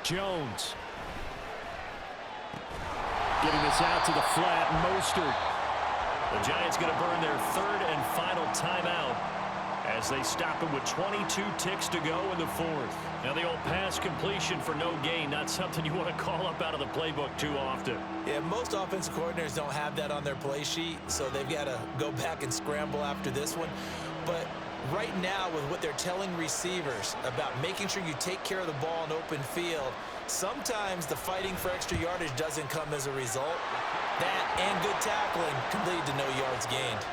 Jones. Getting this out to the flat, Mostert. The Giants going to burn their third and final timeout as they stop him with 22 ticks to go in the fourth. Now the old pass completion for no gain, not something you want to call up out of the playbook too often. Yeah, most offensive coordinators don't have that on their play sheet, so they've got to go back and scramble after this one. But right now, with what they're telling receivers about making sure you take care of the ball in open field, sometimes the fighting for extra yardage doesn't come as a result. That and good tackling can lead to no yards gained.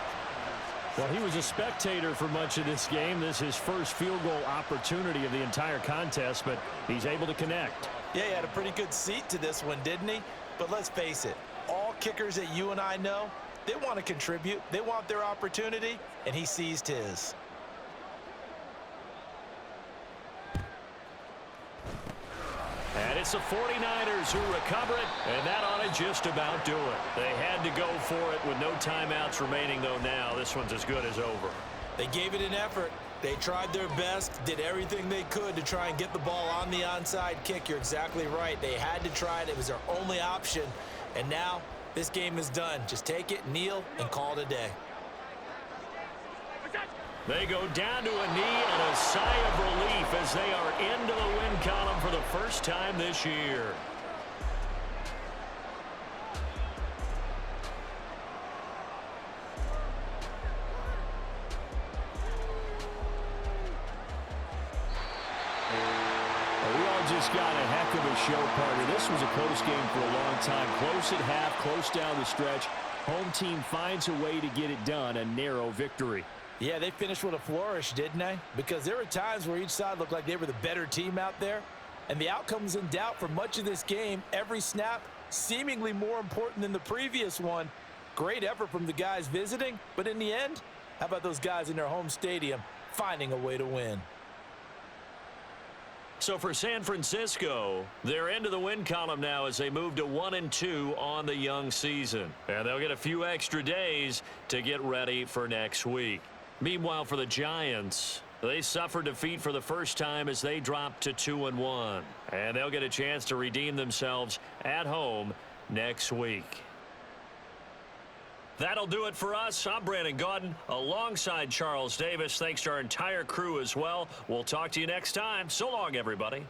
Well, he was a spectator for much of this game. This is his first field goal opportunity of the entire contest, but he's able to connect. Yeah, he had a pretty good seat to this one, didn't he? But let's face it, all kickers that you and I know, they want to contribute. They want their opportunity, and he seized his. And it's the 49ers who recover it, and that ought to just about do it. They had to go for it with no timeouts remaining, though now this one's as good as over. They gave it an effort. They tried their best, did everything they could to try and get the ball on the onside kick. You're exactly right. They had to try it. It was their only option. And now this game is done. Just take it, kneel, and call it a day. They go down to a knee and a sigh of relief as they are into the win column for the first time this year. We all just got a heck of a show, partner. This was a close game for a long time. Close at half, close down the stretch. Home team finds a way to get it done, a narrow victory. Yeah, they finished with a flourish, didn't they? Because there were times where each side looked like they were the better team out there. And the outcome was in doubt for much of this game. Every snap seemingly more important than the previous one. Great effort from the guys visiting. But in the end, how about those guys in their home stadium finding a way to win? So for San Francisco, they're into the win column now as they move to 1-2 on the young season. And they'll get a few extra days to get ready for next week. Meanwhile, for the Giants, they suffered defeat for the first time as they dropped to 2-1. And they'll get a chance to redeem themselves at home next week. That'll do it for us. I'm Brandon Gaudin alongside Charles Davis. Thanks to our entire crew as well. We'll talk to you next time. So long, everybody.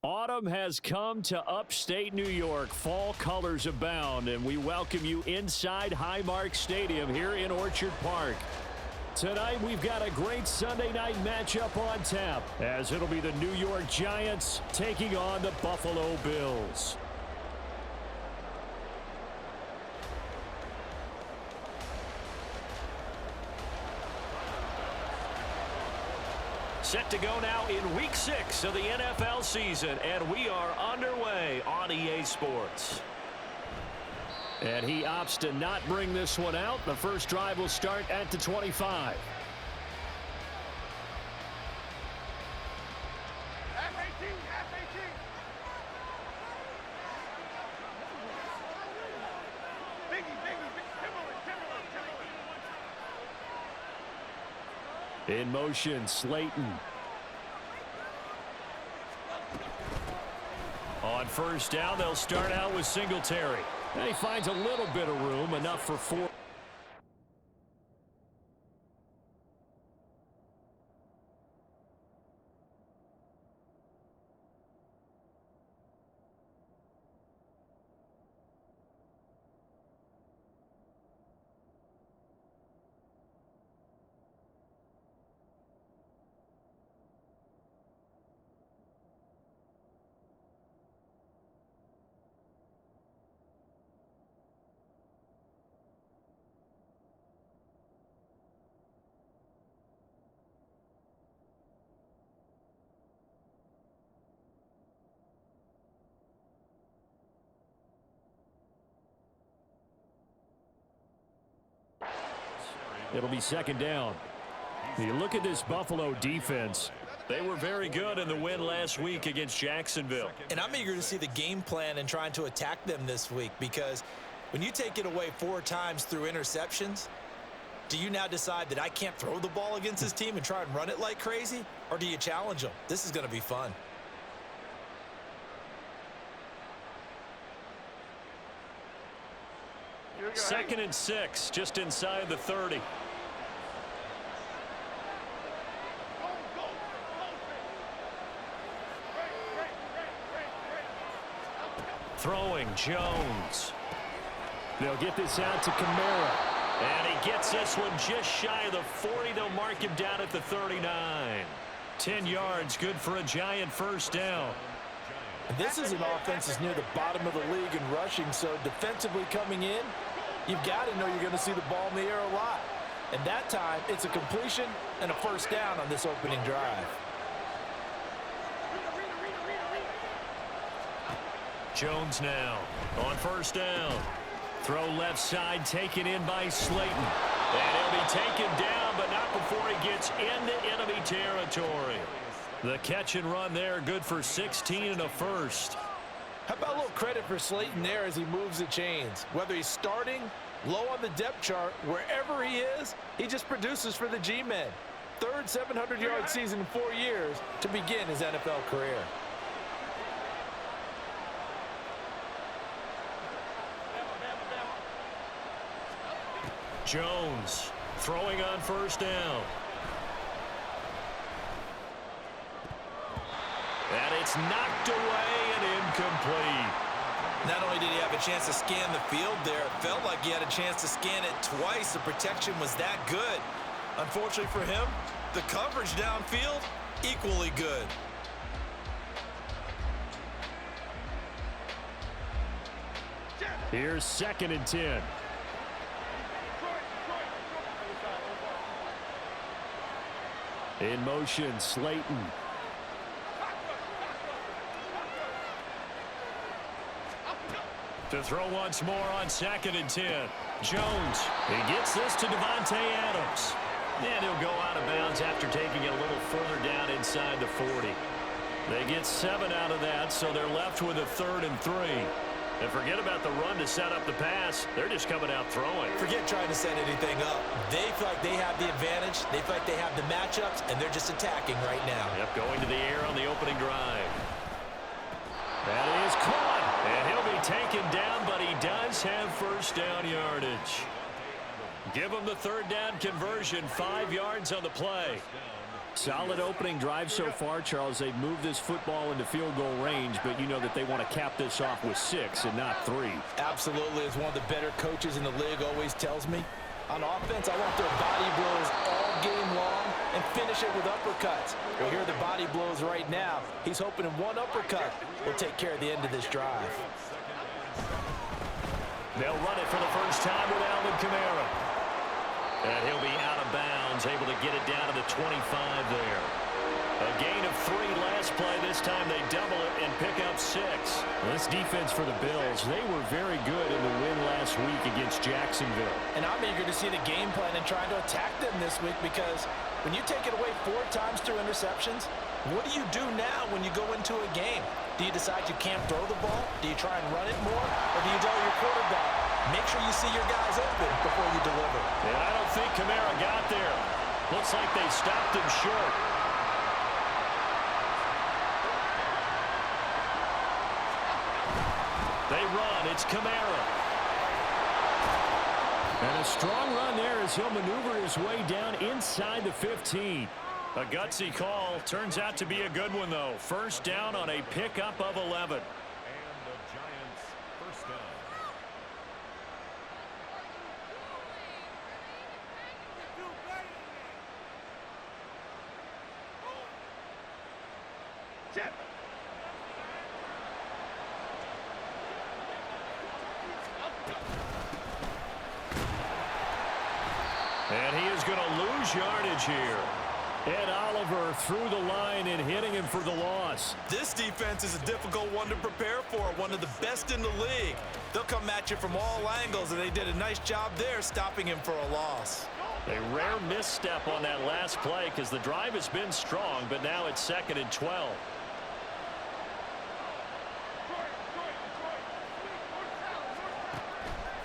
Autumn has come to upstate New York. Fall colors abound, and we welcome you inside Highmark Stadium here in Orchard Park. Tonight, we've got a great Sunday night matchup on tap, as it'll be the New York Giants taking on the Buffalo Bills. Set to go now in Week 6 of the NFL season, and we are underway on EA Sports. And he opts to not bring this one out. The first drive will start at the 25. In motion, Slayton. On first down, they'll start out with Singletary. And he finds a little bit of room, enough for 4. It'll be second down. You look at this Buffalo defense. They were very good in the win last week against Jacksonville. And I'm eager to see the game plan and trying to attack them this week, because when you take it away 4 times through interceptions, do you now decide that I can't throw the ball against this team and try and run it like crazy? Or do you challenge them? This is going to be fun. Second and 6, just inside the 30. Throwing, Jones. They'll get this out to Kamara. And he gets this one just shy of the 40. They'll mark him down at the 39. 10 yards, good for a Giant first down. This is an offense that's near the bottom of the league in rushing, so defensively coming in, you've got to know you're going to see the ball in the air a lot. And that time, it's a completion and a first down on this opening drive. Jones now on first down. Throw left side, taken in by Slayton. And he'll be taken down, but not before he gets into enemy territory. The catch and run there, good for 16 and a first. How about a little credit for Slayton there as he moves the chains? Whether he's starting, low on the depth chart, wherever he is, he just produces for the G-men. Third 700-yard season in 4 years to begin his NFL career. Jones throwing on first down. And it's knocked away and incomplete. Not only did he have a chance to scan the field there, it felt like he had a chance to scan it twice. The protection was that good. Unfortunately for him, the coverage downfield, equally good. Here's second and 10. In motion, Slayton. To throw once more on second and 10. Jones, he gets this to Devontae Adams. And he'll go out of bounds after taking it a little further down inside the 40. They get 7 out of that, so they're left with a 3rd and 3. And forget about the run to set up the pass. They're just coming out throwing. Forget trying to set anything up. They feel like they have the advantage. They feel like they have the matchups, and they're just attacking right now. Yep, going to the air on the opening drive. That is caught. And he'll be taken down, but he does have first down yardage. Give him the 3rd down conversion, 5 yards on the play. Solid opening drive so far, Charles. They've moved this football into field goal range, but you know that they want to cap this off with 6 and not 3. Absolutely. As one of the better coaches in the league always tells me, on offense, I want their body blows all game long and finish it with uppercuts. Well, here are the body blows right now. He's hoping in one uppercut will take care of the end of this drive. They'll run it for the first time with Alvin Kamara. And he'll be out of bounds, able to get it down to the 25 there. A gain of 3 last play. This time they double it and pick up 6. Well, this defense for the Bills, they were very good in the win last week against Jacksonville. And I'm eager to see the game plan and trying to attack them this week, because when you take it away 4 times through interceptions, what do you do now when you go into a game? Do you decide you can't throw the ball? Do you try and run it more? Or do you tell your quarterback, make sure you see your guys open before you deliver? And I don't think Kamara got there. Looks like they stopped him short. They run. It's Kamara. And a strong run there as he'll maneuver his way down inside the 15. A gutsy call. Turns out to be a good one, though. First down on a pickup of 11. And he is going to lose yardage here. Ed Oliver through the line and hitting him for the loss. This defense is a difficult one to prepare for, one of the best in the league. They'll come at you from all angles, and they did a nice job there stopping him for a loss. A rare misstep on that last play because the drive has been strong, but now it's 2nd and 12.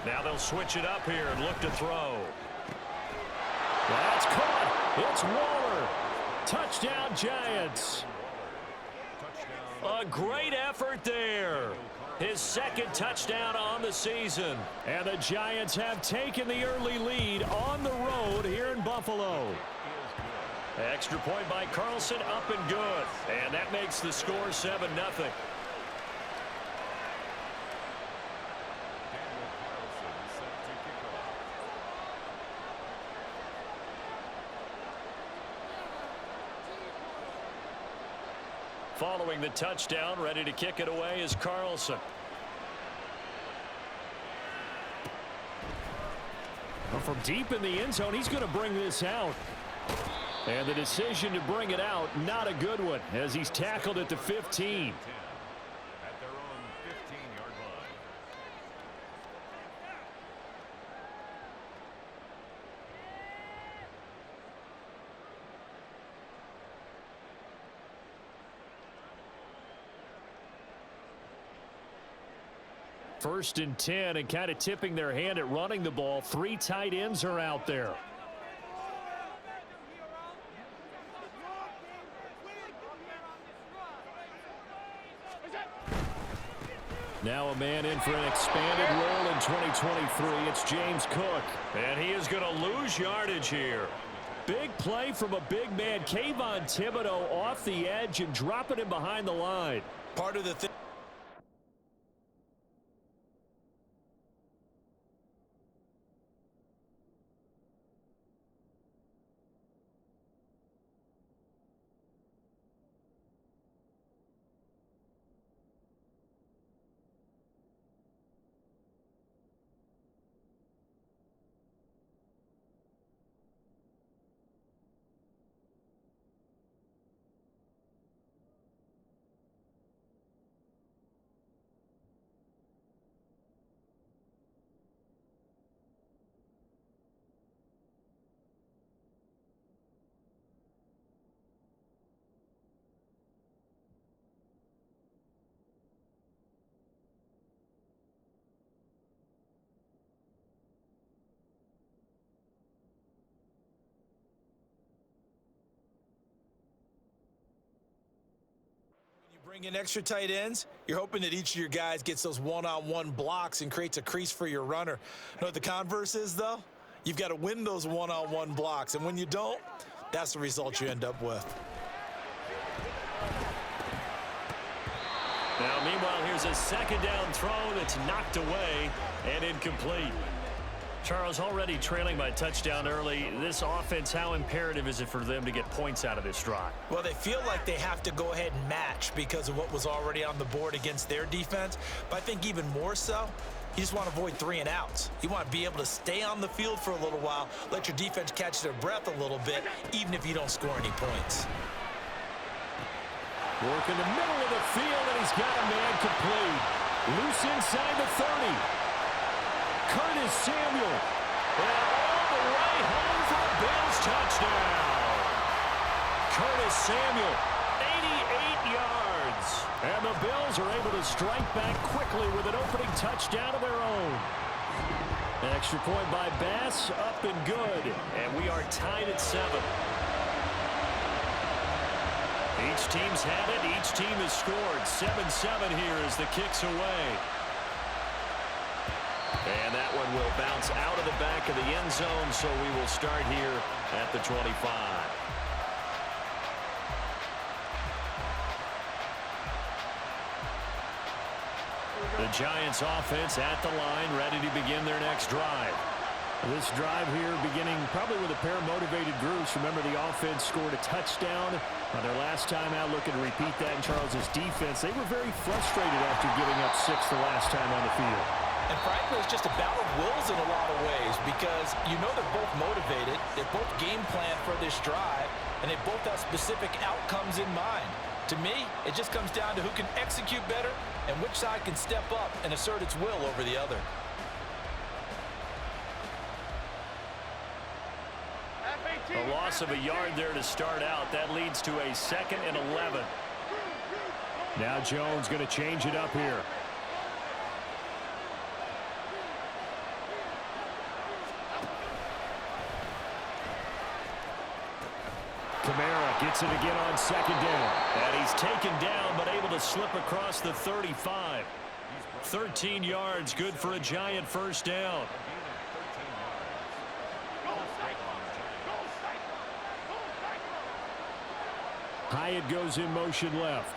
Now they'll switch it up here and look to throw. That's caught. It's Waller. Touchdown, Giants. A great effort there. His 2nd touchdown on the season. And the Giants have taken the early lead on the road here in Buffalo. Extra point by Carlson, up and good. And that makes the score 7-0. Following the touchdown, ready to kick it away is Carlson. Well, from deep in the end zone, he's going to bring this out. And the decision to bring it out, not a good one, as he's tackled at the 15. At their own 15-yard line. First and 10, and kind of tipping their hand at running the ball. 3 tight ends are out there. Now a man in for an expanded role in 2023. It's James Cook. And he is going to lose yardage here. Big play from a big man. Kayvon Thibodeau off the edge and dropping him behind the line. Part of the thing. Bring in extra tight ends, you're hoping that each of your guys gets those one-on-one blocks and creates a crease for your runner. You know what the converse is, though? You've got to win those one-on-one blocks, and when you don't, that's the result you end up with. Now, meanwhile, here's a second down throw that's knocked away and incomplete. Charles, already trailing by a touchdown early. This offense, how imperative is it for them to get points out of this drive? Well, they feel like they have to go ahead and match because of what was already on the board against their defense. But I think even more so, you just want to avoid 3 and outs. You want to be able to stay on the field for a little while, let your defense catch their breath a little bit, even if you don't score any points. Work in the middle of the field, and he's got a man complete. Loose inside the 30. Curtis Samuel. And all the way home for a Bills touchdown. Curtis Samuel, 88 yards. And the Bills are able to strike back quickly with an opening touchdown of their own. An extra point by Bass, up and good. And we are tied at 7. Each team's had it. Each team has scored. 7-7 here as the kick's away. And that one will bounce out of the back of the end zone, so we will start here at the 25. The Giants offense at the line, ready to begin their next drive. This drive here beginning probably with a pair of motivated groups. Remember, the offense scored a touchdown on their last time out. Looking to repeat that in Charles's defense. They were very frustrated after giving up 6 the last time on the field. And frankly, it's just a battle of wills in a lot of ways because you know they're both motivated, they both game plan for this drive, and they both have specific outcomes in mind. To me, it just comes down to who can execute better and which side can step up and assert its will over the other. A loss of a yard there to start out. That leads to a 2nd and 11. Now Jones going to change it up here. Kamara gets it again on 2nd down. And he's taken down, but able to slip across the 35. 13 yards, good for a Giant first down. Hyatt goes in motion left.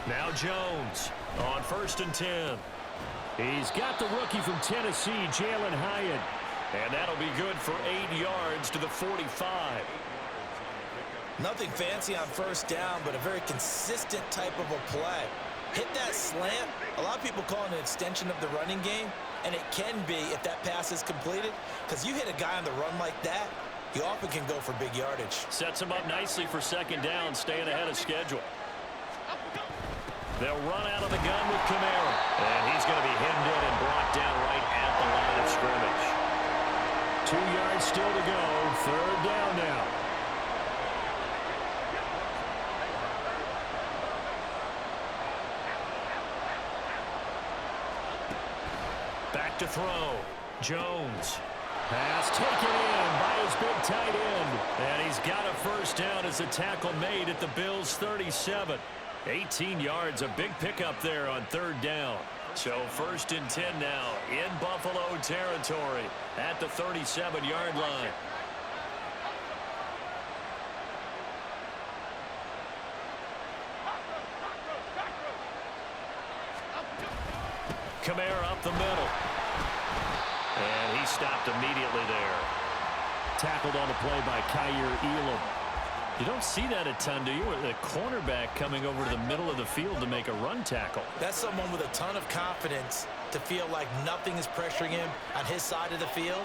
Now Jones on 1st and 10. He's got the rookie from Tennessee, Jalen Hyatt. And that'll be good for 8 yards to the 45. Nothing fancy on 1st down, but a very consistent type of a play. Hit that slant. A lot of people call it an extension of the running game, and it can be if that pass is completed, because you hit a guy on the run like that, you often can go for big yardage. Sets him up nicely for 2nd down, staying ahead of schedule. They'll run out of the gun with Kamara. And he's going to be hemmed in and brought down right at the line of scrimmage. 2 yards still to go. 3rd down now. Back to throw. Jones. Pass taken in by his big tight end. And he's got a 1st down as a tackle made at the Bills' 37. 18 yards, a big pickup there on 3rd down. So 1st and 10 now in Buffalo territory at the 37-yard line. Kamara up the middle. And he stopped immediately there. Tackled on the play by Kyer Elam. You don't see that a ton, do you? A cornerback coming over to the middle of the field to make a run tackle. That's someone with a ton of confidence to feel like nothing is pressuring him on his side of the field.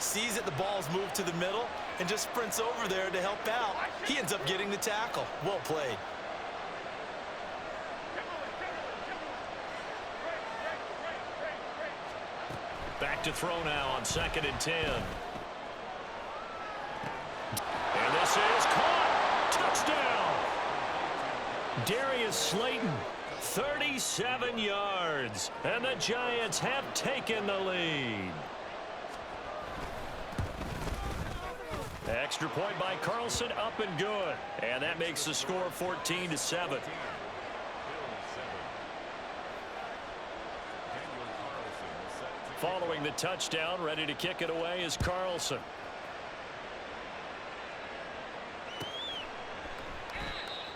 Sees that the ball's moved to the middle and just sprints over there to help out. He ends up getting the tackle. Well played. Back to throw now on 2nd and 10. And this is caught. Touchdown. Darius Slayton, 37 yards. And the Giants have taken the lead. Extra point by Carlson, up and good. And that makes the score 14-7. Following the touchdown, ready to kick it away is Carlson.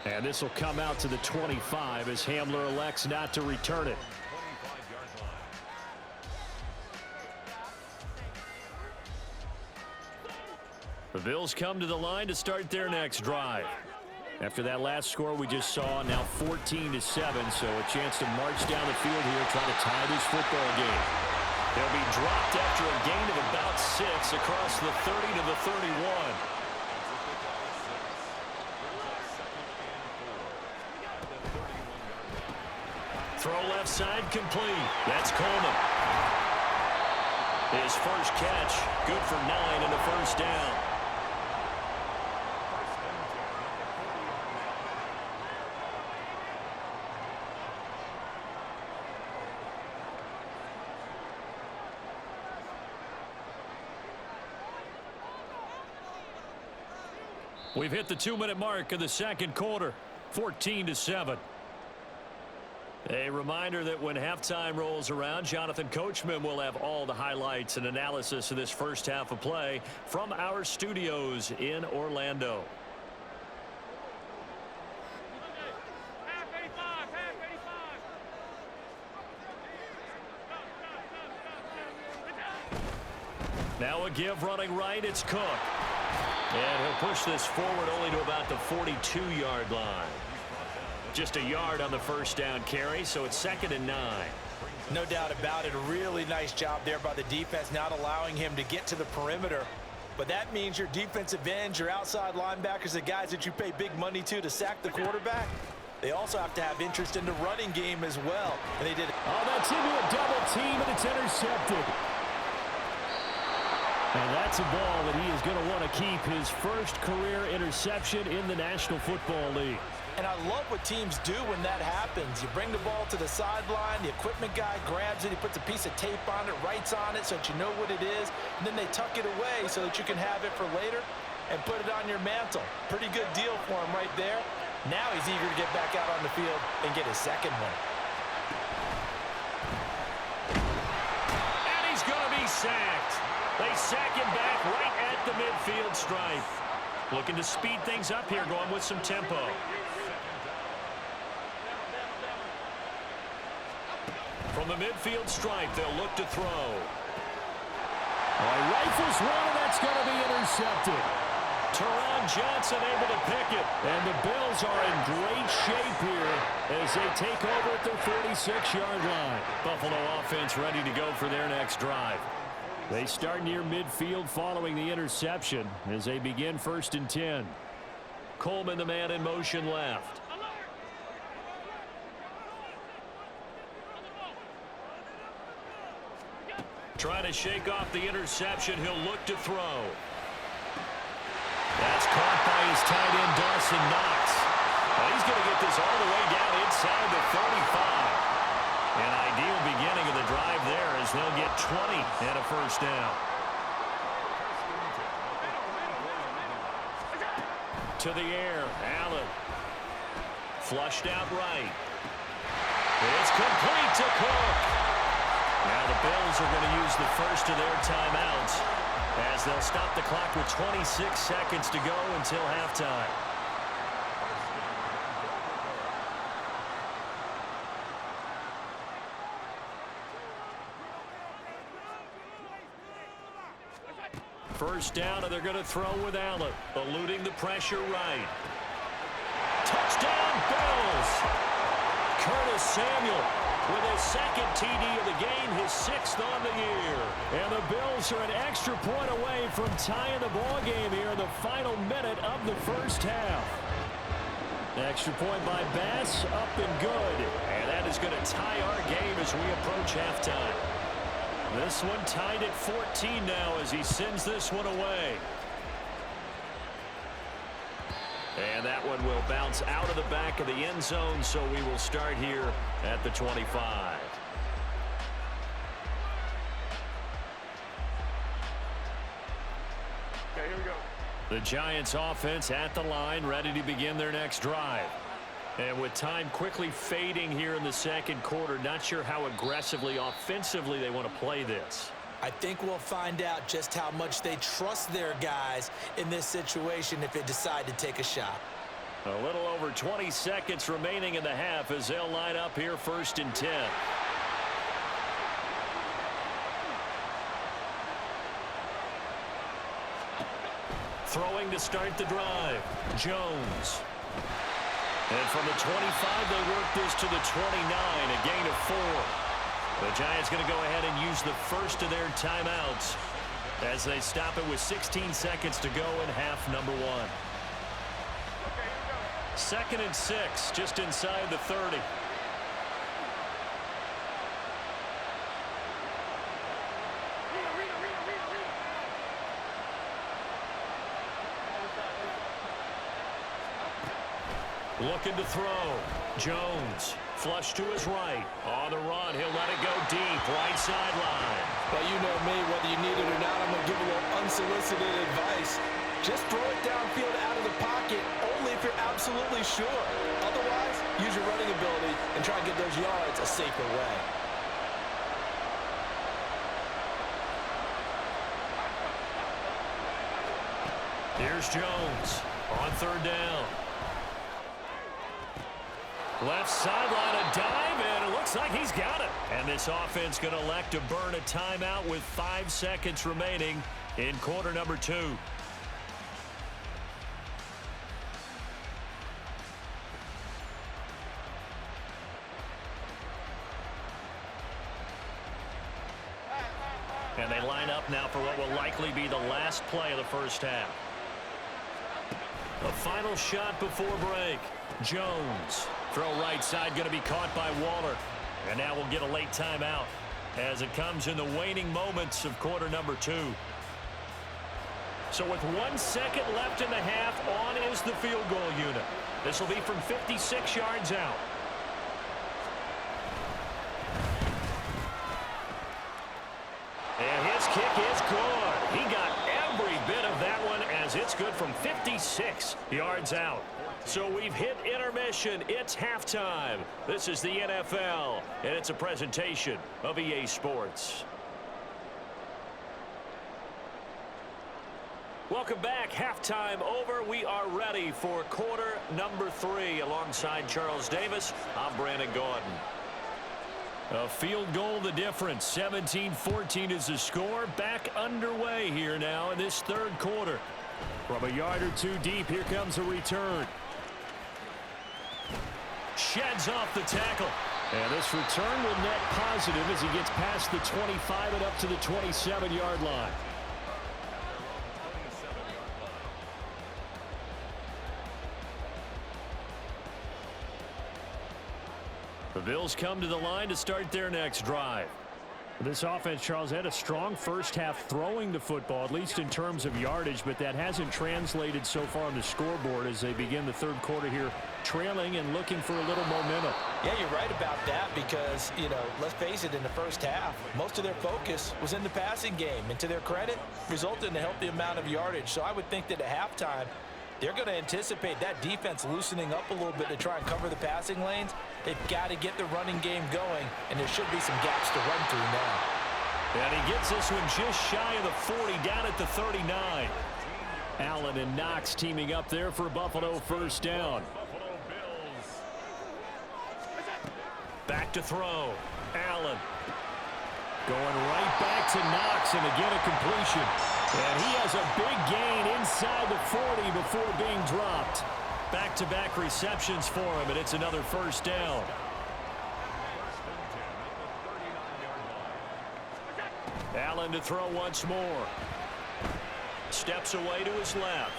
And this will come out to the 25 as Hamler elects not to return it. 25-yard line. The Bills come to the line to start their next drive. After that last score we just saw, now 14-7, so a chance to march down the field here, try to tie this football game. They'll be dropped after a gain of about 6 across the 30 to the 31. Throw left side complete. That's Coleman. His first catch, good for 9 and a first down. We've hit the 2-minute mark of the second quarter, 14-7. A reminder that when halftime rolls around, Jonathan Coachman will have all the highlights and analysis of this first half of play from our studios in Orlando. Now a give running right, it's Cook. And he'll push this forward only to about the 42-yard line. Just a yard on the first down carry, so it's 2nd and 9. No doubt about it. A really nice job there by the defense, not allowing him to get to the perimeter. But that means your defensive ends, your outside linebackers, the guys that you pay big money to sack the quarterback, they also have to have interest in the running game as well. And they did. Oh, that's into a double team, and it's intercepted. And that's a ball that he is going to want to keep, his first career interception in the National Football League. And I love what teams do when that happens. You bring the ball to the sideline, the equipment guy grabs it, he puts a piece of tape on it, writes on it so that you know what it is, and then they tuck it away so that you can have it for later and put it on your mantle. Pretty good deal for him right there. Now he's eager to get back out on the field and get his second one. And he's going to be sacked. They sack him back right at the midfield stripe. Looking to speed things up here, going with some tempo. From the midfield stripe, they'll look to throw. Rifles one, and that's going to be intercepted. Teron Johnson able to pick it. And the Bills are in great shape here as they take over at their 46-yard line. Buffalo offense ready to go for their next drive. They start near midfield following the interception as they begin 1st and 10. Coleman, the man in motion left. Trying to shake off the interception. He'll look to throw. That's caught by his tight end, Dawson Knox. He's going to get this all the way down inside the 35. An ideal beginning of the drive there as they'll get 20 and a first down. To the air, Allen. Flushed out right. It's complete to Cook. Now the Bills are going to use the first of their timeouts as they'll stop the clock with 26 seconds to go until halftime. First down, and they're going to throw with Allen, eluding the pressure right. Touchdown, Bills! Curtis Samuel with his second TD of the game, his 6th on the year. And the Bills are an extra point away from tying the ball game here in the final minute of the first half. Extra point by Bass, up and good. And that is going to tie our game as we approach halftime. This one tied at 14 now as he sends this one away. And that one will bounce out of the back of the end zone, so we will start here at the 25. Okay, here we go. The Giants offense at the line, ready to begin their next drive. And with time quickly fading here in the second quarter, not sure how aggressively, offensively they want to play this. I think we'll find out just how much they trust their guys in this situation if they decide to take a shot. A little over 20 seconds remaining in the half as they'll line up here 1st and 10. Throwing to start the drive, Jones. And from the 25, they work this to the 29, a gain of 4. The Giants going to go ahead and use the first of their timeouts as they stop it with 16 seconds to go in half number 1. 2nd and 6, just inside the 30. Looking to throw. Jones, flush to his right. On the run, he'll let it go deep, right sideline. Well, you know me, whether you need it or not, I'm going to give a little unsolicited advice. Just throw it downfield out of the pocket, only if you're absolutely sure. Otherwise, use your running ability and try and get those yards a safer way. Here's Jones on 3rd down. Left sideline, a dive, and it looks like he's got it. And this offense going to elect to burn a timeout with 5 seconds remaining in quarter number 2. And they line up now for what will likely be the last play of the first half. A final shot before break. Jones. Throw right side going to be caught by Waller. And now we'll get a late timeout as it comes in the waning moments of quarter number 2. So with 1 second left in the half, on is the field goal unit. This will be from 56 yards out. And his kick is good. He got every bit of that one as it's good from 56 yards out. So we've hit intermission. It's halftime. This is the NFL, and it's a presentation of EA Sports. Welcome back. Halftime over. We are ready for quarter number 3. Alongside Charles Davis, I'm Brandon Gordon. A field goal the difference. 17-14 is the score. Back underway here now in this 3rd quarter. From a yard or 2 deep, here comes a return. Sheds off the tackle. And this return will net positive as he gets past the 25 and up to the 27-yard line. The Bills come to the line to start their next drive. This offense, Charles, had a strong first half throwing the football, at least in terms of yardage, but that hasn't translated so far on the scoreboard as they begin the 3rd quarter here, trailing and looking for a little momentum. Yeah, you're right about that because, let's face it, in the first half, most of their focus was in the passing game. And to their credit, resulted in a healthy amount of yardage. So I would think that at halftime, they're going to anticipate that defense loosening up a little bit to try and cover the passing lanes. They've got to get the running game going, and there should be some gaps to run through now. And he gets this one just shy of the 40, down at the 39. Allen and Knox teaming up there for Buffalo 1st down. Back to throw. Allen. Going right back to Knox, and again a completion. And he has a big gain inside the 40 before being dropped. Back-to-back receptions for him, and it's another 1st down. Allen to throw once more. Steps away to his left.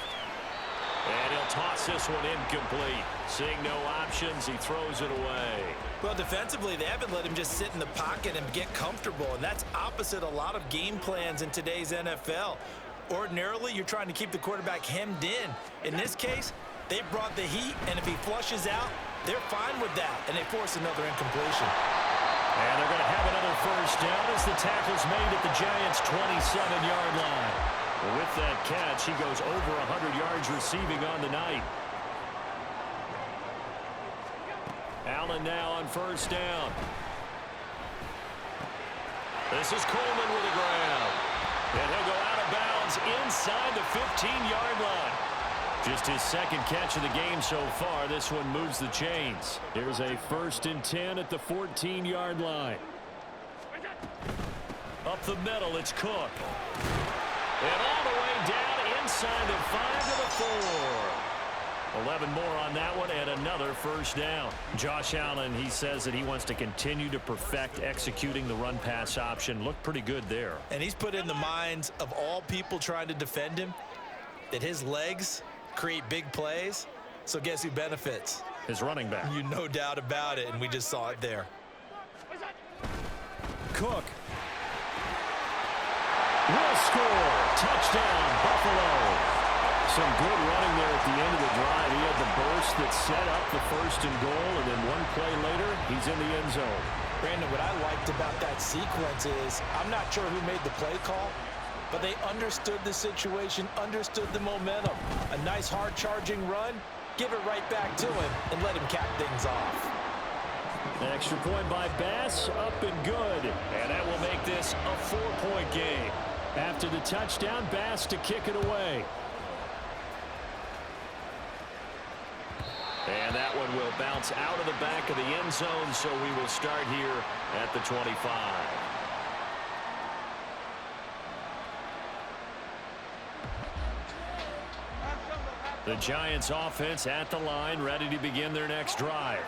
And he'll toss this one incomplete. Seeing no options, he throws it away. Well, defensively, they haven't let him just sit in the pocket and get comfortable, and that's opposite a lot of game plans in today's NFL. Ordinarily, you're trying to keep the quarterback hemmed in. In this case, they brought the heat, and if he flushes out, they're fine with that, and they force another incompletion. And they're going to have another 1st down as the tackle's made at the Giants' 27-yard line. With that catch, he goes over 100 yards receiving on the night. Allen now on first down. This is Coleman with a grab. And he'll go out of bounds inside the 15-yard line. Just his second catch of the game so far. This one moves the chains. Here's a 1st and 10 at the 14-yard line. Up the middle, it's Cook. And all the way down inside the 5 to the 4. 11 more on that one and another first down. Josh Allen, he says that he wants to continue to perfect executing the run-pass option. Looked pretty good there. And he's put in the minds of all people trying to defend him that his legs create big plays. So guess who benefits? His running back. You no doubt about it, and we just saw it there. Cook. Will score. Touchdown, Buffalo. Some good running there at the end of the drive. He had the burst that set up the 1st and goal, and then one play later, he's in the end zone. Brandon, what I liked about that sequence is I'm not sure who made the play call, but they understood the situation, understood the momentum. A nice hard-charging run, give it right back to him, and let him cap things off. An extra point by Bass, up and good. And that will make this a 4-point game. After the touchdown, Bass to kick it away. And that one will bounce out of the back of the end zone, so we will start here at the 25. The Giants offense at the line, ready to begin their next drive.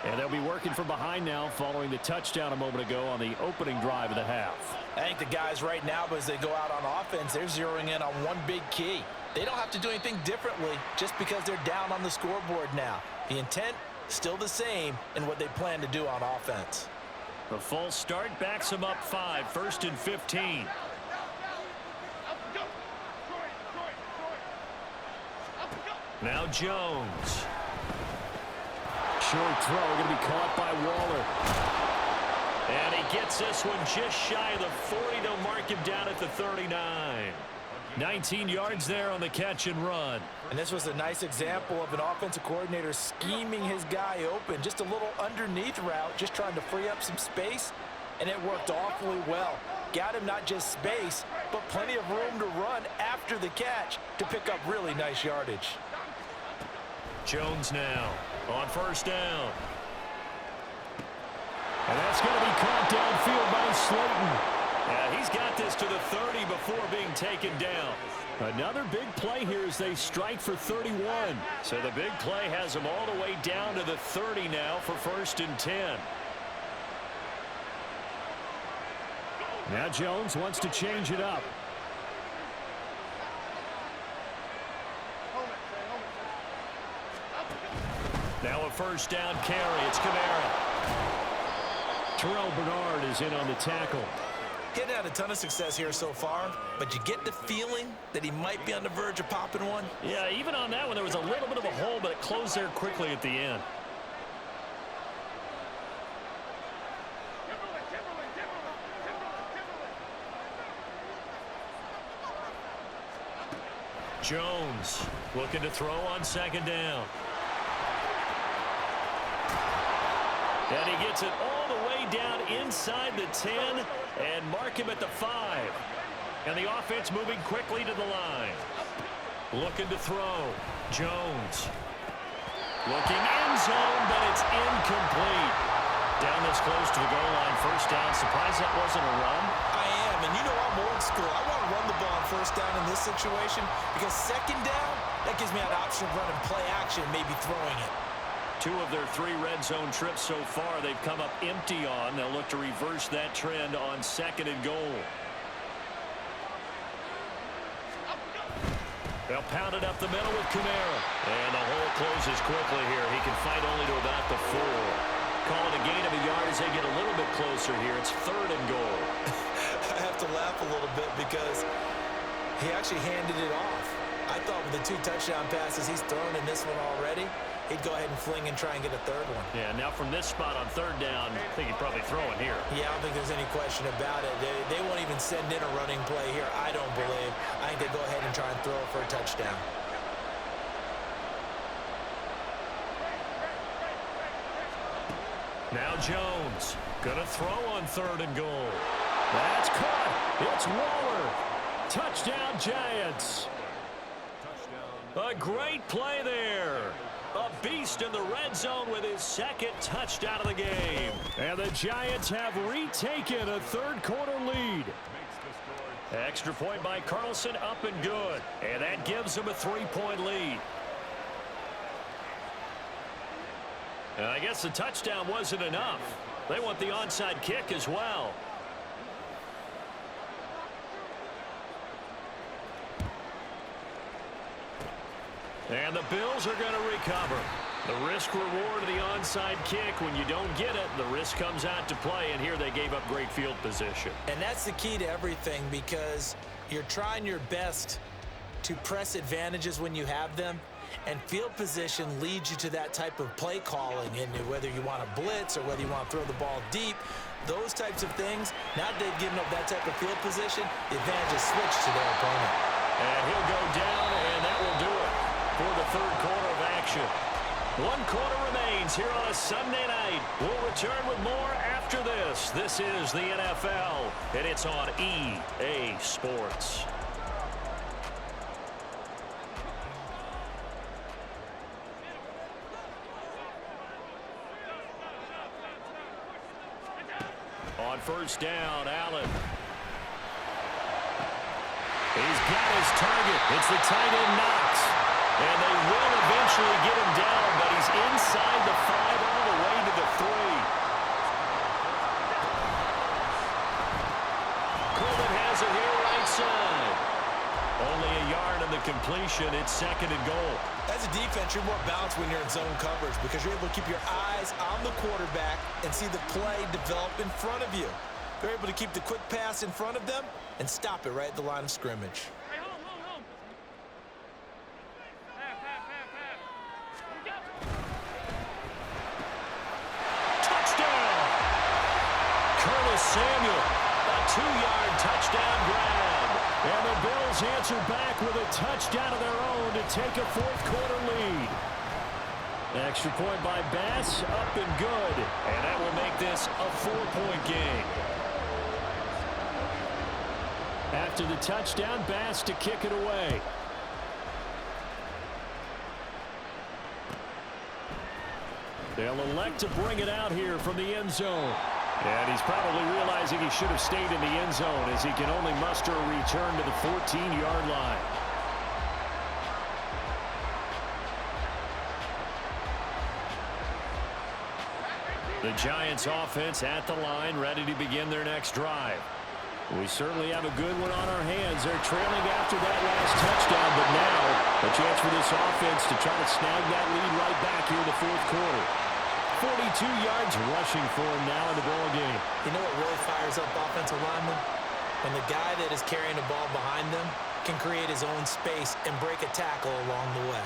And they'll be working from behind now following the touchdown a moment ago on the opening drive of the half. I think the guys right now, as they go out on offense, they're zeroing in on one big key. They don't have to do anything differently just because they're down on the scoreboard now. The intent, still the same in what they plan to do on offense. The full start backs them up 5, 1st and 15. Now Jones. Short throw, going to be caught by Waller. And he gets this one just shy of the 40. They'll mark him down at the 39. 19 yards there on the catch and run. And this was a nice example of an offensive coordinator scheming his guy open. Just a little underneath route, just trying to free up some space, and it worked awfully well. Got him not just space, but plenty of room to run after the catch to pick up really nice yardage. Jones now on first down. And that's going to be caught downfield by Slayton. Yeah, he's got this to the 30 before being taken down. Another big play here as they strike for 31. So the big play has them all the way down to the 30 now for 1st and 10. Now Jones wants to change it up. Now a first down carry. It's Kamara. Terrell Bernard is in on the tackle. Getting had a ton of success here so far, but you get the feeling that he might be on the verge of popping one. Yeah, even on that one, there was a little bit of a hole, but it closed there quickly at the end. Jones looking to throw on second down. And he gets it all the way down inside the 10 and mark him at the 5. And the offense moving quickly to the line. Looking to throw. Jones. Looking end zone, but it's incomplete. Down this close to the goal line, first down. Surprised that wasn't a run? I am, and you know I'm old school. I want to run the ball on first down in this situation because second down, that gives me an option of running play action, maybe throwing it. 2 of their 3 red zone trips so far they've come up empty on. They'll look to reverse that trend on second and goal. They'll pound it up the middle with Kamara. And the hole closes quickly here. He can fight only to about the 4. Call it a gain of a yard as they get a little bit closer here. It's 3rd and goal. I have to laugh a little bit because he actually handed it off. I thought with the 2 touchdown passes he's thrown in this one already, he'd go ahead and fling and try and get a 3rd one. Yeah, now from this spot on 3rd down, I think he'd probably throw it here. Yeah, I don't think there's any question about it. They won't even send in a running play here, I don't believe. I think they go ahead and try and throw it for a touchdown. Now Jones gonna throw on 3rd and goal. That's caught. It's Waller. Touchdown, Giants. A great play there. A beast in the red zone with his 2nd touchdown of the game. And the Giants have retaken a 3rd quarter lead. Extra point by Carlson, up and good. And that gives them a 3-point lead. And I guess the touchdown wasn't enough. They want the onside kick as well. And the Bills are going to recover. The risk-reward of the onside kick, when you don't get it, the risk comes out to play, and here they gave up great field position. And that's the key to everything, because you're trying your best to press advantages when you have them, and field position leads you to that type of play calling, and whether you want to blitz or whether you want to throw the ball deep, those types of things. Now that they've given up that type of field position, the advantage is switched to their opponent. And he'll go down, and that will do it for the 3rd quarter of action. 1 quarter remains here on a Sunday night. We'll return with more after this. This is the NFL, and it's on EA Sports. On 1st down, Allen. He's got his target. It's the tight end, Knox. And they will eventually get him down, but he's inside the 5 all the way to the 3. Coleman has it here right side. Only a yard in the completion. It's 2nd and goal. As a defense, you're more balanced when you're in zone coverage because you're able to keep your eyes on the quarterback and see the play develop in front of you. They're able to keep the quick pass in front of them and stop it right at the line of scrimmage. Samuel, a 2-yard touchdown grab. And the Bills answer back with a touchdown of their own to take a 4th quarter lead. Extra point by Bass, up and good. And that will make this a 4-point game. After the touchdown, Bass to kick it away. They'll elect to bring it out here from the end zone. And he's probably realizing he should have stayed in the end zone as he can only muster a return to the 14-yard line. The Giants offense at the line, ready to begin their next drive. We certainly have a good one on our hands. They're trailing after that last touchdown, but now a chance for this offense to try to snag that lead right back here in the 4th quarter. 42 yards rushing for him now in the ball game. You know what really fires up offensive linemen? When the guy that is carrying the ball behind them can create his own space and break a tackle along the way.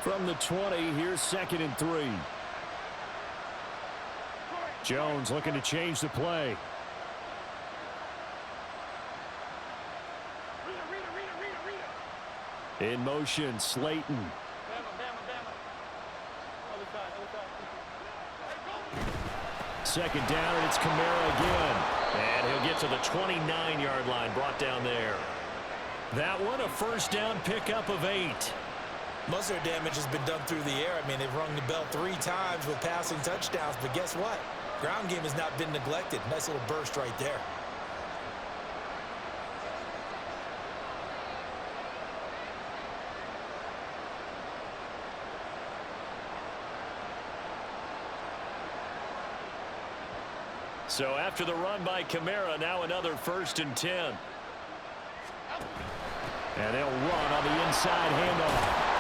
From the 20, here's 2nd and 3. Jones looking to change the play. In motion, Slayton. 2nd down, and it's Kamara again. And he'll get to the 29-yard line, brought down there. That one, a 1st down pickup of 8. Most of their damage has been done through the air. I mean, they've rung the bell 3 times with passing touchdowns, but guess what? Ground game has not been neglected. Nice little burst right there. So after the run by Kamara, now another 1st and 10. And they'll run on the inside handoff.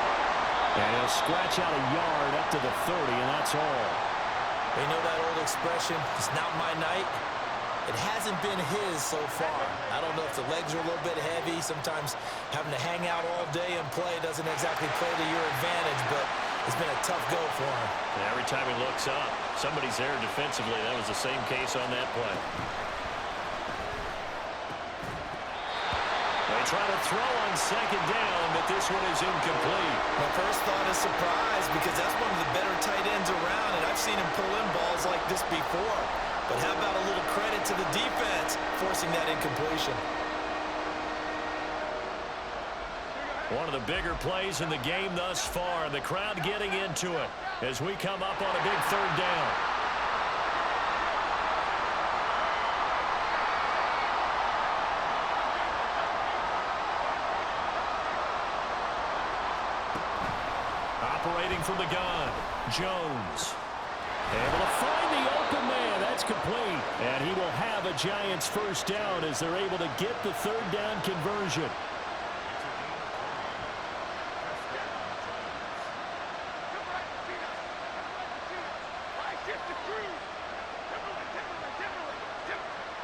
And he'll scratch out a yard up to the 30, and that's all. They know that old expression, it's not my night. It hasn't been his so far. I don't know if the legs are a little bit heavy. Sometimes having to hang out all day and play doesn't exactly play to your advantage, but it's been a tough go for him. And every time he looks up, somebody's there defensively. That was the same case on that play. They try to throw on second down, but this one is incomplete. My first thought is surprise because that's one of the better tight ends around, and I've seen him pull in balls like this before. But how about a little credit to the defense forcing that incompletion? One of the bigger plays in the game thus far. The crowd getting into it as we come up on a big third down. Operating from the gun, Jones. Able to find the open man. That's complete. And he will have a Giants first down as they're able to get the third down conversion.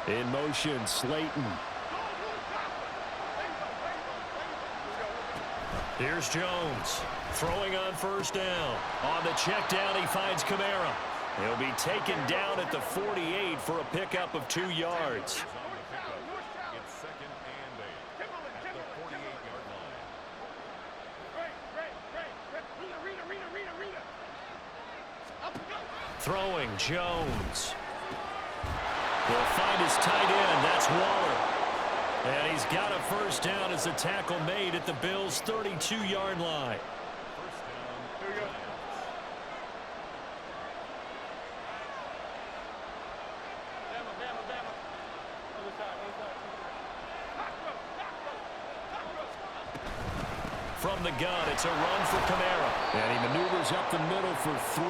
In motion, Slayton. Here's Jones. Throwing on first down. On the check down, he finds Kamara. He'll be taken down at the 48 for a pickup of 2 yards. It's second and 8 at the 48-yard line. Throwing, Jones. He'll find his tight end. That's Waller. And he's got a first down as the tackle made at the Bills' 32-yard line. First down. Here we go. From the gun, it's a run for Kamara. And he maneuvers up the middle for 3,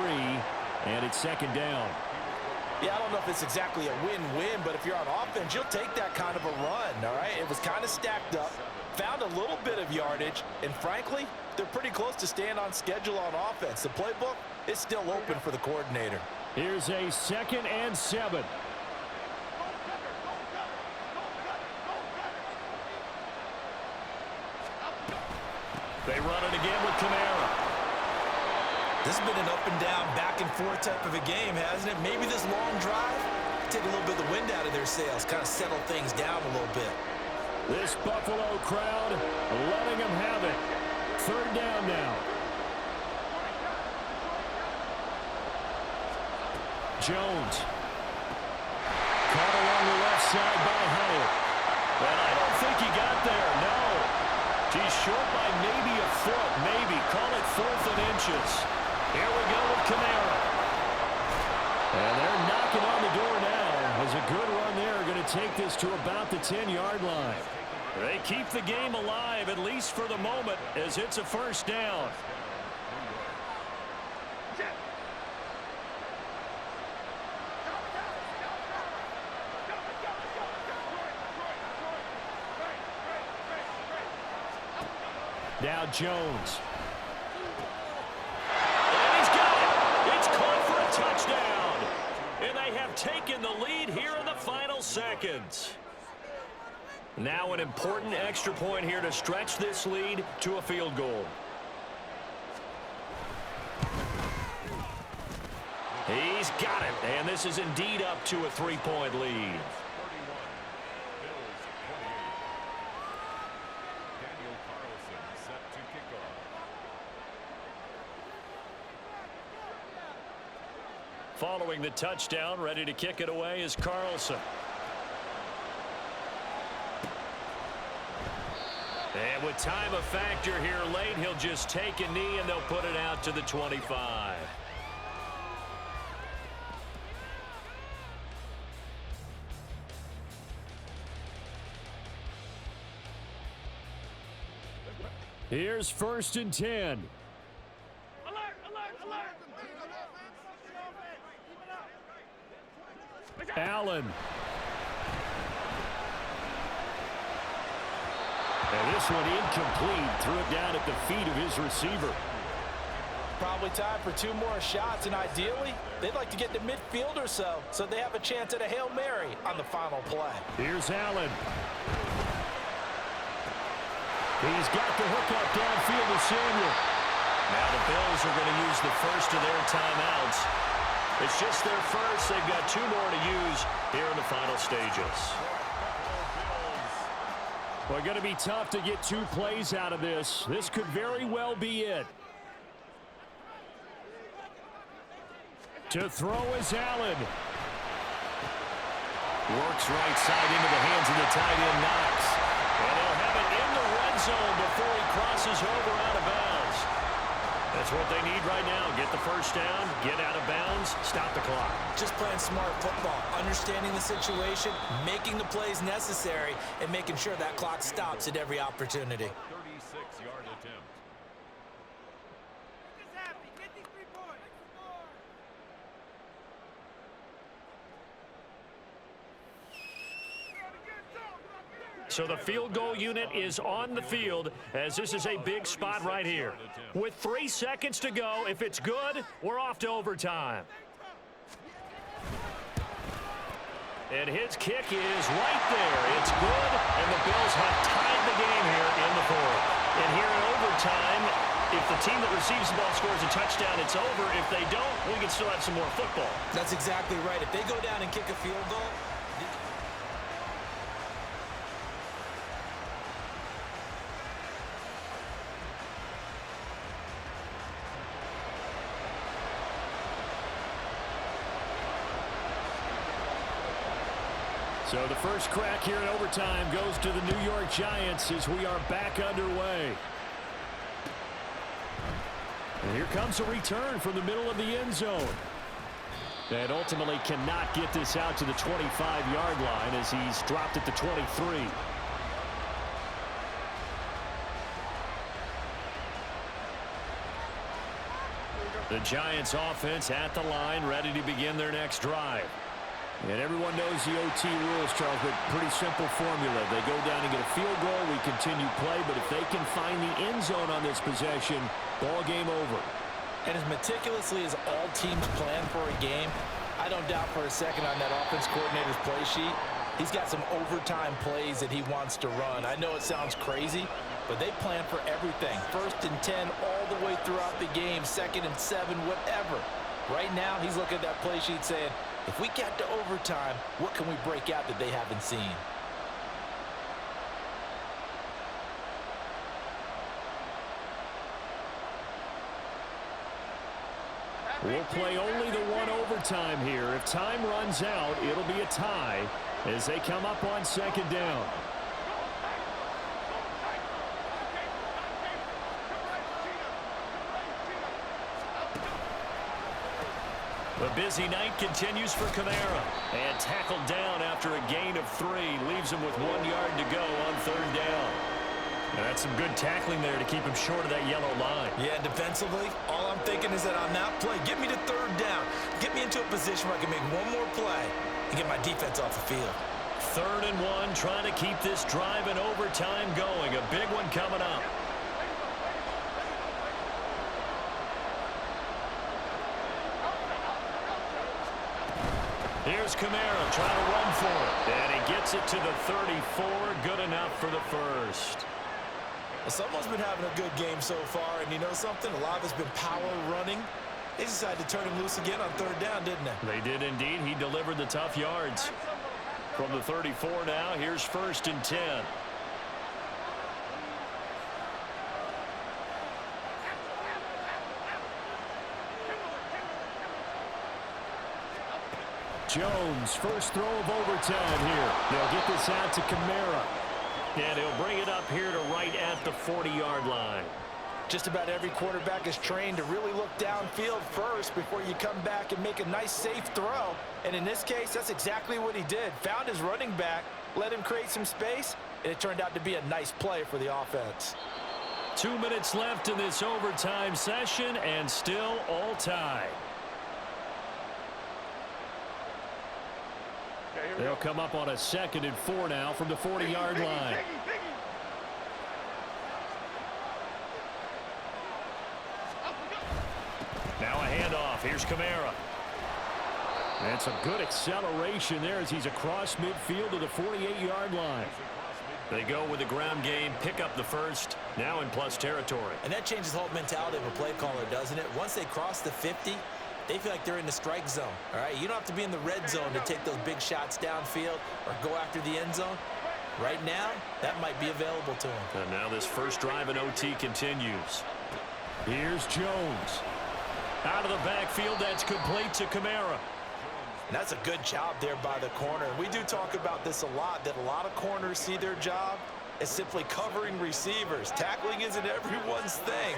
and it's second down. Yeah, I don't know if it's exactly a win-win, but if you're on offense, you'll take that kind of a run, all right? It was kind of stacked up, found a little bit of yardage, and frankly, they're pretty close to staying on schedule on offense. The playbook is still open for the coordinator. Here's a 2nd and 7. They run it again with Kamara. This has been an up-and-down, back-and-forth type of a game, hasn't it? Maybe this long drive, take a little bit of the wind out of their sails, kind of settle things down a little bit. This Buffalo crowd letting them have it. Third down now. Jones. Caught along the left side by Hyatt. And I don't think he got there, no. He's short by maybe a foot, maybe. Call it 4th and inches. Here we go with Kamara. And they're knocking on the door now. As a good run there, going to take this to about the 10-yard line. They keep the game alive, at least for the moment, as it's a first down. Now Jones. And he's got it. It's caught for a touchdown. And they have taken the lead here in the final seconds. Now an important extra point here to stretch this lead to a field goal. He's got it. And this is indeed up to a 3-point lead. Following the touchdown, ready to kick it away is Carlson. And with time a factor here late, he'll just take a knee and they'll put it out to the 25. Here's 1st and 10. Allen. And this one incomplete. Threw it down at the feet of his receiver. Probably time for 2 more shots, and ideally, they'd like to get to midfield or so they have a chance at a Hail Mary on the final play. Here's Allen. He's got the hook up downfield to Samuel. Now the Bills are going to use the first of their timeouts. It's just their first. They've got 2 more to use here in the final stages. Well, going to be tough to get 2 plays out of this. This could very well be it. To throw is Allen. Works right side into the hands of the tight end, Knox. And they'll have it in the red zone before he crosses over out of bounds. That's what they need right now. Get the first down, get out of bounds, stop the clock. Just playing smart football, understanding the situation, making the plays necessary, and making sure that clock stops at every opportunity. 36-yard attempt. So the field goal unit is on the field as this is a big spot right here. With 3 seconds to go, if it's good, we're off to overtime. And his kick is right there. It's good, and the Bills have tied the game here in the 4th. And here in overtime, if the team that receives the ball scores a touchdown, it's over. If they don't, we can still have some more football. That's exactly right. If they go down and kick a field goal, So the first crack here in overtime goes to the New York Giants as we are back underway. And here comes a return from the middle of the end zone. And ultimately cannot get this out to the 25-yard line as he's dropped at the 23. The Giants offense at the line, ready to begin their next drive. And everyone knows the OT rules, Charles, but pretty simple formula. They go down and get a field goal, we continue play, but if they can find the end zone on this possession, ball game over. and as meticulously as all teams plan for a game, I don't doubt for a second on that offense coordinator's play sheet, he's got some overtime plays that he wants to run. I know it sounds crazy, but they plan for everything. 1st and 10 all the way throughout the game, 2nd and 7, whatever. Right now, he's looking at that play sheet saying, if we get to overtime, what can we break out that they haven't seen? We'll play only the one overtime here. If time runs out, it'll be a tie as they come up on 2nd down. The busy night continues for Kamara. And tackled down after a gain of 3. Leaves him with 1 yard to go on 3rd down. And that's some good tackling there to keep him short of that yellow line. Yeah, defensively, all I'm thinking is that on that play, get me to 3rd down. Get me into a position where I can make one more play and get my defense off the field. 3rd and 1, trying to keep this drive in overtime going. A big one coming up. Here's Kamara trying to run for it. And he gets it to the 34. Good enough for the first. Well, someone's been having a good game so far, and you know something? A lot of it's been power running. They decided to turn him loose again on 3rd down, didn't they? They did indeed. He delivered the tough yards. From the 34 now, here's 1st and 10. Jones, first throw of overtime here. They'll get this out to Kamara. And he'll bring it up here to right at the 40-yard line. Just about every quarterback is trained to really look downfield first before you come back and make a nice, safe throw. And in this case, that's exactly what he did. Found his running back, let him create some space, and it turned out to be a nice play for the offense. 2 minutes left in this overtime session, and still all tied. They'll come up on a 2nd and 4 now from the 40-yard line. Now a handoff. Here's Kamara. And some good acceleration there as he's across midfield to the 48-yard line. They go with the ground game, pick up the first, now in plus territory. And that changes the whole mentality of a play caller, doesn't it? Once they cross the 50, they feel like they're in the strike zone, all right? You don't have to be in the red zone to take those big shots downfield or go after the end zone. Right now, that might be available to him. And now this first drive in OT continues. Here's Jones. Out of the backfield, that's complete to Kamara. And that's a good job there by the corner. We do talk about this a lot, that a lot of corners see their job as simply covering receivers. Tackling isn't everyone's thing.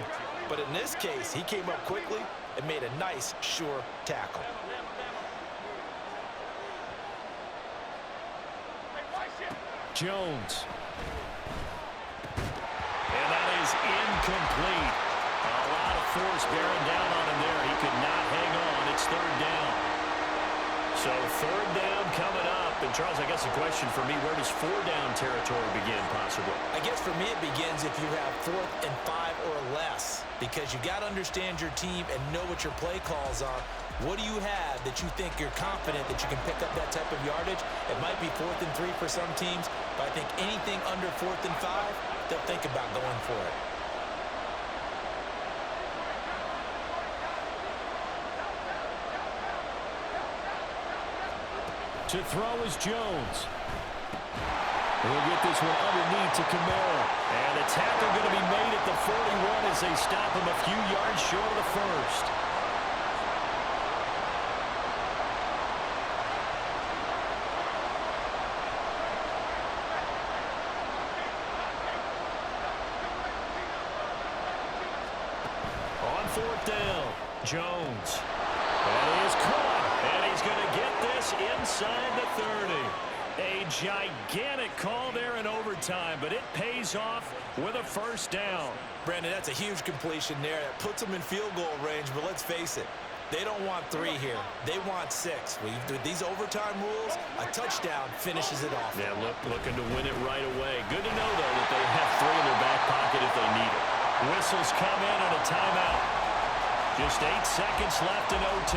But in this case, he came up quickly and made a nice, sure tackle. Jones. And that is incomplete. A lot of force bearing down on him there. He could not hang on. It's third down. So third down coming up. And Charles, I guess the question for me, where does 4-down territory begin possibly? I guess for me it begins if you have 4th and 5 or less, because you got to understand your team and know what your play calls are. What do you have that you think you're confident that you can pick up that type of yardage? It might be 4th and 3 for some teams, but I think anything under 4th and 5, they'll think about going for it. To throw is Jones. He'll get this one underneath to Kamara. And the tackle going to be made at the 41 as they stop him a few yards short of the first. On 4th down, Jones. And he is caught. And he's going to get this inside the 30. A gigantic call there in overtime, but it pays off with a first down. Brandon, that's a huge completion there. That puts them in field goal range, but let's face it, they don't want 3 here. They want 6. With these overtime rules, a touchdown finishes it off. Yeah, looking to win it right away. Good to know, though, that they have 3 in their back pocket if they need it. Whistles come in and a timeout. Just 8 seconds left in OT.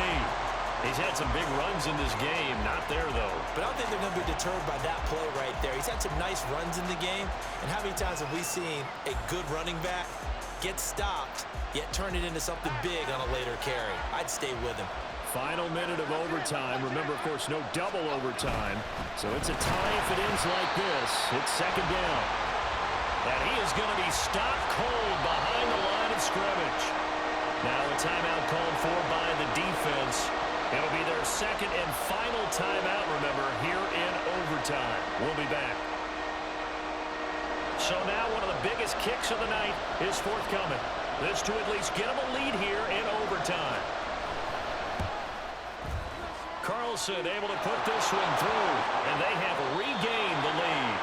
He's had some big runs in this game. Not there, though. But I don't think they're going to be deterred by that play right there. He's had some nice runs in the game. And how many times have we seen a good running back get stopped, yet turn it into something big on a later carry? I'd stay with him. Final minute of overtime. Remember, of course, no double overtime. So it's a tie if it ends like this. It's second down. And he is going to be stopped cold behind the line of scrimmage. Now a timeout called for by the defense. It'll be their second and final timeout, remember, here in overtime. We'll be back. So now one of the biggest kicks of the night is forthcoming. This to at least get them a lead here in overtime. Carlson able to put this one through, and they have regained the lead.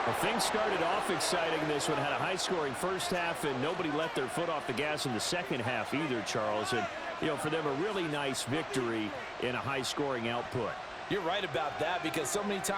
Well, things started off exciting. This one had a high-scoring first half, and nobody let their foot off the gas in the second half either, Charles. And, you know, for them, a really nice victory in a high-scoring output. You're right about that, because so many times